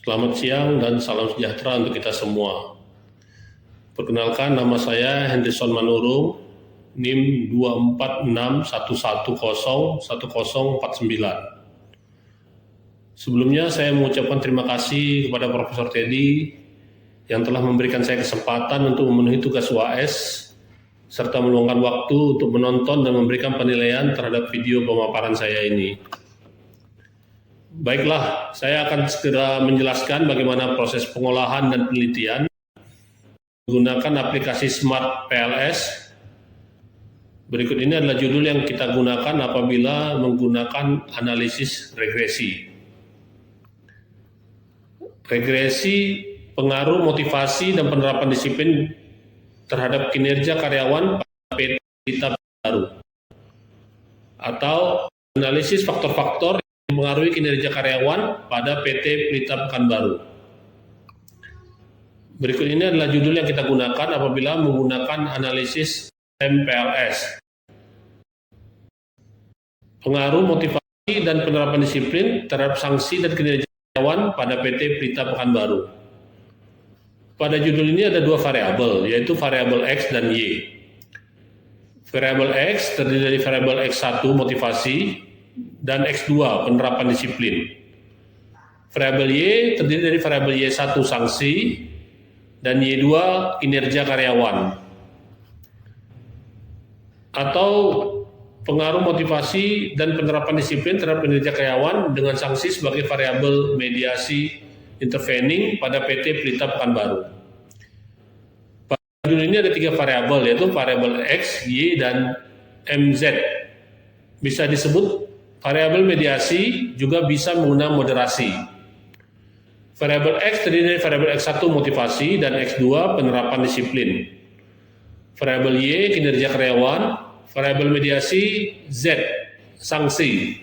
Selamat siang dan salam sejahtera untuk kita semua. Perkenalkan, nama saya Henderson Manurung, NIM 24611101049. Sebelumnya saya mengucapkan terima kasih kepada Profesor Teddy yang telah memberikan saya kesempatan untuk memenuhi tugas UAS serta meluangkan waktu untuk menonton dan memberikan penilaian terhadap video pemaparan saya ini. Baiklah, saya akan segera menjelaskan bagaimana proses pengolahan dan penelitian menggunakan aplikasi Smart PLS. Berikut ini adalah judul yang kita gunakan apabila menggunakan analisis regresi. Regresi, pengaruh, motivasi, dan penerapan disiplin terhadap kinerja karyawan pada PT Pelita Pekanbaru, atau analisis faktor-faktor mengaruhi kinerja karyawan pada PT Pelita Pekanbaru. Berikut ini adalah judul yang kita gunakan apabila menggunakan analisis MPLS. Pengaruh, motivasi, dan penerapan disiplin terhadap sanksi dan kinerja karyawan pada PT Pelita Pekanbaru. Pada judul ini ada dua variabel, yaitu variabel X dan Y. Variabel X terdiri dari variabel X1 motivasi dan X2 penerapan disiplin. Variabel Y terdiri dari variabel Y1 sanksi dan Y2 kinerja karyawan. Atau pengaruh motivasi dan penerapan disiplin terhadap kinerja karyawan dengan sanksi sebagai variabel mediasi intervening pada PT Pelita Pekanbaru. Pada judul ini ada tiga variabel, yaitu variabel X, Y, dan MZ. Bisa disebut variabel mediasi, juga bisa menggunakan moderasi. Variabel X terdiri dari variabel X1 motivasi dan X2 penerapan disiplin. Variabel Y kinerja karyawan, variabel mediasi Z sanksi.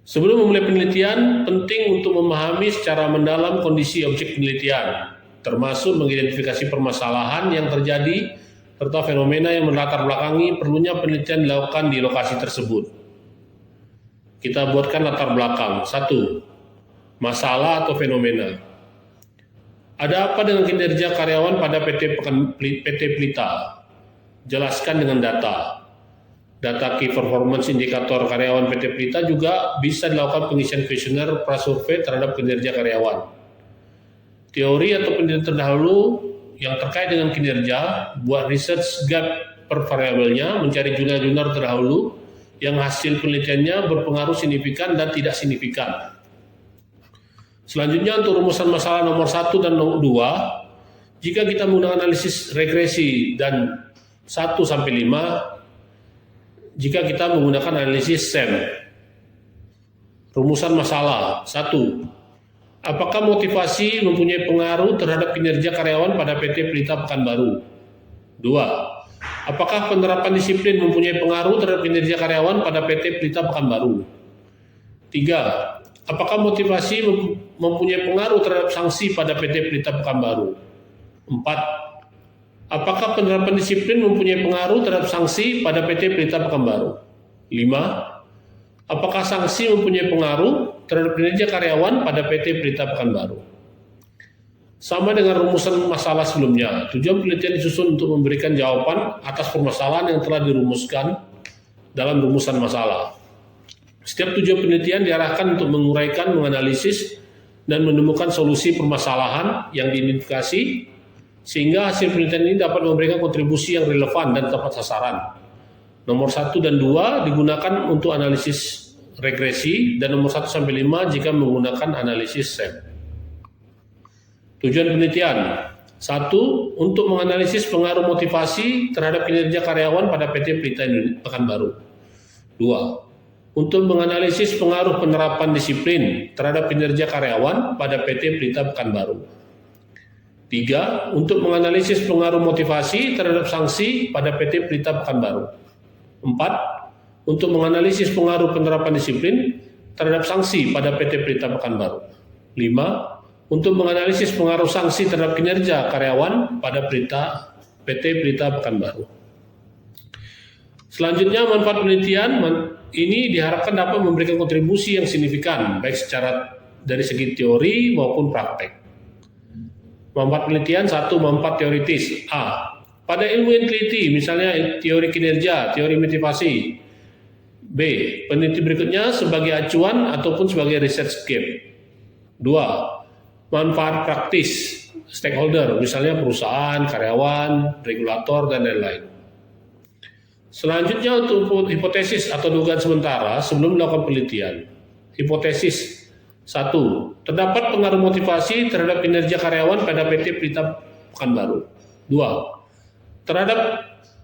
Sebelum memulai penelitian, penting untuk memahami secara mendalam kondisi objek penelitian, termasuk mengidentifikasi permasalahan yang terjadi serta fenomena yang melatar belakangi perlunya penelitian dilakukan di lokasi tersebut. Kita buatkan latar belakang. 1. Masalah atau fenomena. Ada apa dengan kinerja karyawan pada PT Pelita? Jelaskan dengan data. Data Key Performance Indikator karyawan PT Pelita juga bisa dilakukan pengisian kuesioner prasurvei terhadap kinerja karyawan. Teori atau penelitian terdahulu yang terkait dengan kinerja, buat research gap per variabelnya, mencari jurnal-jurnal terdahulu yang hasil penelitiannya berpengaruh signifikan dan tidak signifikan. Selanjutnya, untuk rumusan masalah nomor 1 dan nomor 2, jika kita menggunakan analisis regresi dan 1 sampai 5, jika kita menggunakan analisis SEM. Rumusan masalah. 1. Apakah motivasi mempunyai pengaruh terhadap kinerja karyawan pada PT Pelita Pekanbaru? 2. Apakah penerapan disiplin mempunyai pengaruh terhadap kinerja karyawan pada PT Pelita Pekanbaru? 3. Apakah motivasi mempunyai pengaruh terhadap sanksi pada PT Pelita Pekanbaru? 4. Apakah penerapan disiplin mempunyai pengaruh terhadap sanksi pada PT Pelita Pekanbaru? 5. Apakah sanksi mempunyai pengaruh terhadap kinerja karyawan pada PT Pelita Pekanbaru? Sama dengan rumusan masalah sebelumnya, tujuan penelitian disusun untuk memberikan jawaban atas permasalahan yang telah dirumuskan dalam rumusan masalah. Setiap tujuan penelitian diarahkan untuk menguraikan, menganalisis, dan menemukan solusi permasalahan yang diidentifikasi, sehingga hasil penelitian ini dapat memberikan kontribusi yang relevan dan tepat sasaran. Nomor 1 dan 2 digunakan untuk analisis regresi, dan nomor 1 sampai 5 jika menggunakan analisis SEM. Tujuan penelitian. 1. Untuk menganalisis pengaruh motivasi terhadap kinerja karyawan pada PT Pelita Pekanbaru. 2. Untuk menganalisis pengaruh penerapan disiplin terhadap kinerja karyawan pada PT Pelita Pekanbaru. 3. Untuk menganalisis pengaruh motivasi terhadap sanksi pada PT Pelita Pekanbaru. 4. Untuk menganalisis pengaruh penerapan disiplin terhadap sanksi pada PT Pelita Pekanbaru. 5. Untuk menganalisis pengaruh sanksi terhadap kinerja karyawan pada PT Pelita Pekanbaru. Selanjutnya, manfaat penelitian ini diharapkan dapat memberikan kontribusi yang signifikan, baik secara dari segi teori maupun praktek. Manfaat penelitian, 1. Manfaat teoritis. A. Pada ilmu yang teliti, misalnya teori kinerja, teori motivasi. B. Peneliti berikutnya sebagai acuan ataupun sebagai research game. 2. Manfaat praktis, stakeholder, misalnya perusahaan, karyawan, regulator, dan lain-lain. Selanjutnya untuk hipotesis atau dugaan sementara sebelum melakukan penelitian. Hipotesis 1. Terdapat pengaruh motivasi terhadap kinerja karyawan pada PT Pelita Pekanbaru. 2.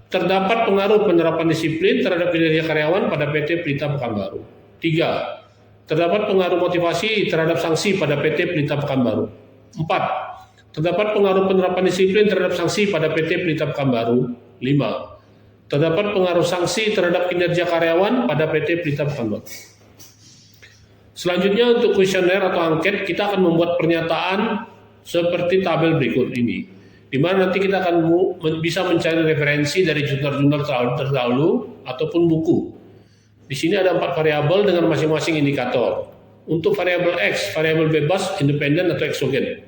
Terdapat pengaruh penerapan disiplin terhadap kinerja karyawan pada PT Pelita Pekanbaru. 3. Terdapat pengaruh motivasi terhadap sanksi pada PT Pelita Pekanbaru. 4. Terdapat pengaruh penerapan disiplin terhadap sanksi pada PT Pelita Pekanbaru. 5. Terdapat pengaruh sanksi terhadap kinerja karyawan pada PT Pelita Pekanbaru. Selanjutnya untuk kuesioner atau angket, kita akan membuat pernyataan seperti tabel berikut ini, di mana nanti kita akan bisa mencari referensi dari jurnal-jurnal terdahulu ataupun buku. Di sini ada 4 variabel dengan masing-masing indikator. Untuk variabel X, variabel bebas, independen atau eksogen.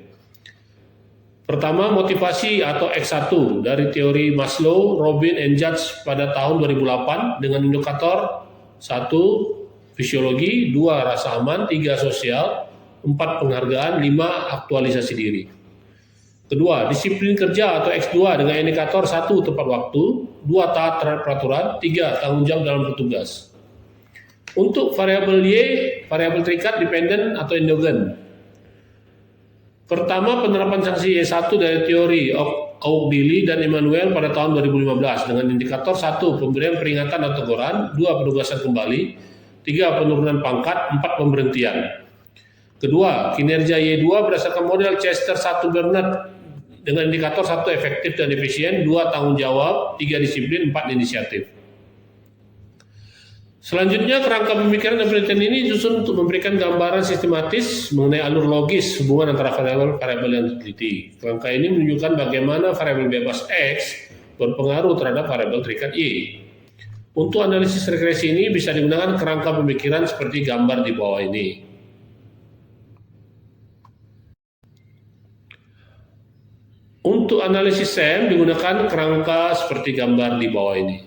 Pertama, motivasi atau X1 dari teori Maslow, Robin, and Judge pada tahun 2008 dengan indikator 1. Fisiologi, 2. Rasa aman, 3. Sosial, 4. Penghargaan, 5. Aktualisasi diri. Kedua, disiplin kerja atau X2 dengan indikator 1. Tepat waktu, 2. Taat terhadap peraturan, 3. Tanggung jawab dalam bertugas. Untuk variabel Y, variabel terikat, dependen atau endogen. Pertama, penerapan sanksi Y1 dari teori Ogilvy dan Emmanuel pada tahun 2015 dengan indikator 1. Pemberian peringatan atau teguran, 2. Penugasan kembali, 3. Penurunan pangkat, 4. Pemberhentian. Kedua, kinerja Y2 berdasarkan model Chester 1 Bernard dengan indikator 1. Efektif dan efisien, 2. Tanggung jawab, 3. Disiplin, 4. Inisiatif. Selanjutnya, kerangka pemikiran dan penelitian ini disusun untuk memberikan gambaran sistematis mengenai alur logis hubungan antara variabel yang diteliti. Kerangka ini menunjukkan bagaimana variabel bebas X berpengaruh terhadap variabel terikat Y. Untuk analisis regresi ini bisa digunakan kerangka pemikiran seperti gambar di bawah ini. Untuk analisis SEM digunakan kerangka seperti gambar di bawah ini.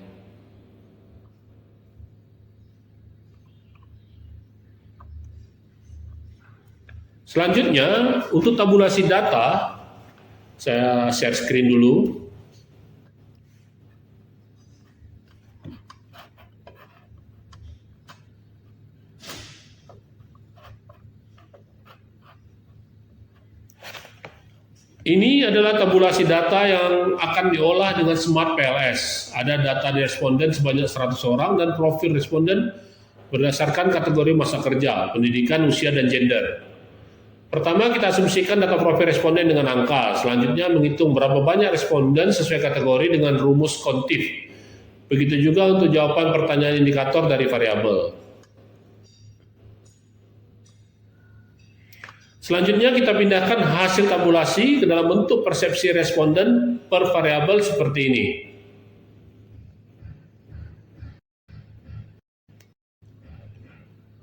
Selanjutnya, untuk tabulasi data, saya share screen dulu. Ini adalah tabulasi data yang akan diolah dengan Smart PLS. Ada data responden sebanyak 100 orang dan profil responden berdasarkan kategori masa kerja, pendidikan, usia, dan gender. Pertama, kita asumsikan data profil responden dengan angka. Selanjutnya, menghitung berapa banyak responden sesuai kategori dengan rumus kontif. Begitu juga untuk jawaban pertanyaan indikator dari variabel. Selanjutnya, kita pindahkan hasil tabulasi ke dalam bentuk persepsi responden per variabel seperti ini.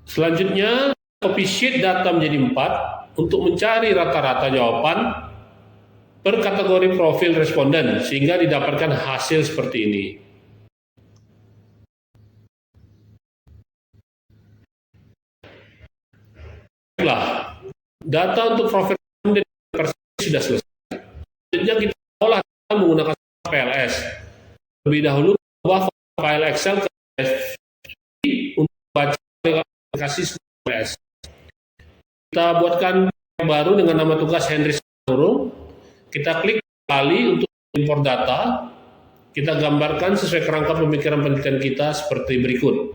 Selanjutnya, copy sheet data menjadi 4 untuk mencari rata-rata jawaban per kategori profil responden sehingga didapatkan hasil seperti ini. Baiklah, data untuk profil responden sudah selesai. Selanjutnya kita olah data menggunakan PLS. Lebih dahulu ubah file Excel ke SVG untuk baca aplikasi PLS. Kita buatkan baru dengan nama tugas Henry Sanurung. Kita klik kali untuk import data. Kita gambarkan sesuai kerangka pemikiran penelitian kita seperti berikut.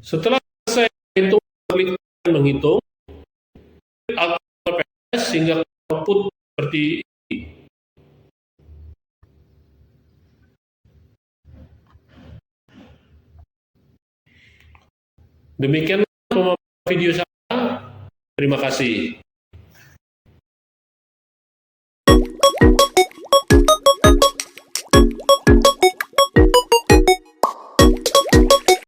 Setelah saya klik menghitung, PLS sehingga output seperti demikian video saya. Terima kasih.